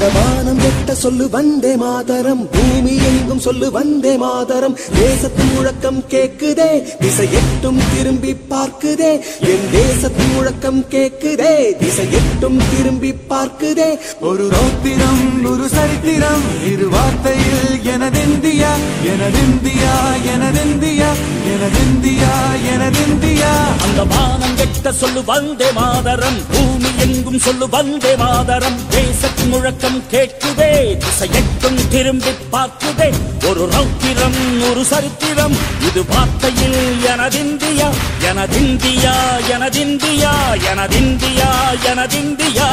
அந்த வானம் வெட்ட சொல்லு வந்தே மாதரம், பூமி எங்கும் சொல்லு வந்தே மாதரம். தேசத்தின் முழக்கம் கேக்குதே, திசை எட்டும் திரும்பி பார்க்குதே. என் தேசத்தின் முழக்கம் கேக்குதே, திசை எட்டும் திரும்பி பார்க்குதே. ஒரு ரௌத்திரம் ஒரு சரித்திரம் இரு வார்த்தையில் எனதிந்தியா எனதிந்தியா எனதிந்தியா எனதிந்தியா எனதிந்தியா. அந்த வானம் வெட்ட சொல்லு வந்தே மாதரம், பூமி எங்கும் சொல்லு வந்தே மாதரம். தேசத்தின் முழக்கம் கேட்குதே, திசை எட்டும் திரும்பி பார்க்குதே. ஒரு ரௌத்திரம் ஒரு சரித்திரம் இது வார்த்தையில் எனதிந்தியா எனதிந்தியா எனதிந்தியா எனதிந்தியா எனதிந்தியா.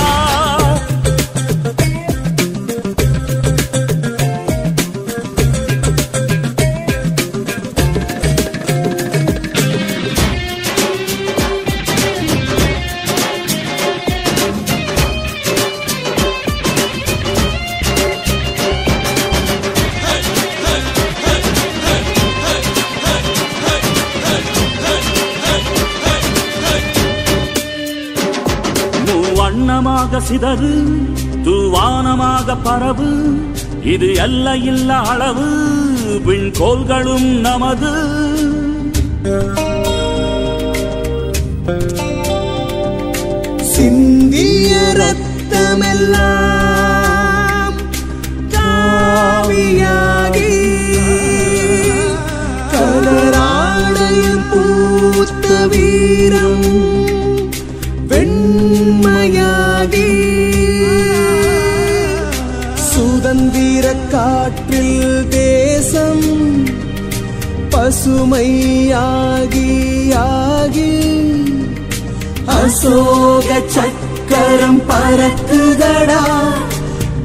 வண்ணமாக சிதறு தூவானமாக பரவு, இது எல்லையில்ல அளவு விண்கோள்களும் நமது. சிந்திய ரத்தமெல்லாம் காவியாகி கதராடையில் பூத்த வீரம் வெண்மையாகி சுதந்திர காற்றில் தேசம் பசுமையாகி ஆகி அசோக சக்கரம் பறக்குதடா,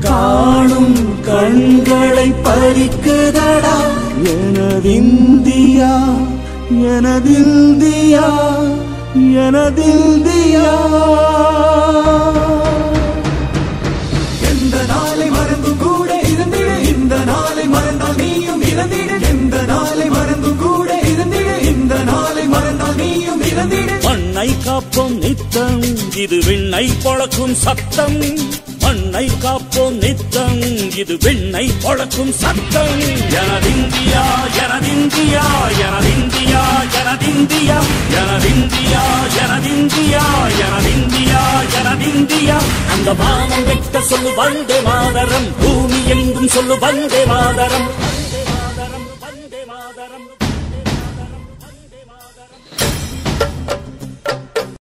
காணும் கண்களை பறிக்குதடா. எனதிந்தியா எனதிந்தியா எனதிந்தியா. எந்த நாளை மறந்தும் கூட இருந்திட, இந்த நாளை மறந்தால் நீயும் இறந்திட. எந்த நாளை மறந்தும் கூட இருந்திட, இந்த நாளை மறந்தால் நீயும் இறந்திட. மண்ணை காப்போம் நித்தம் இது விண்ணை பொழக்கும் சத்தம். மண்ணை காப்போம் நித்தம் இது விண்ணை பொழக்கும் சத்தம். எனதிந்தியா எனதிந்தியா எனதிந்தியா எனதிந்தியா எனதிந்தியா எனதிந்தியா எனதிந்தியா எனதிந்தியா. அந்த வானம் வெட்ட சொல்லு வந்தே மாதரம், பூமி எங்கும் சொல்லு வந்தே மாதரம். வந்தே மாதரம் வந்தே மாதரம்.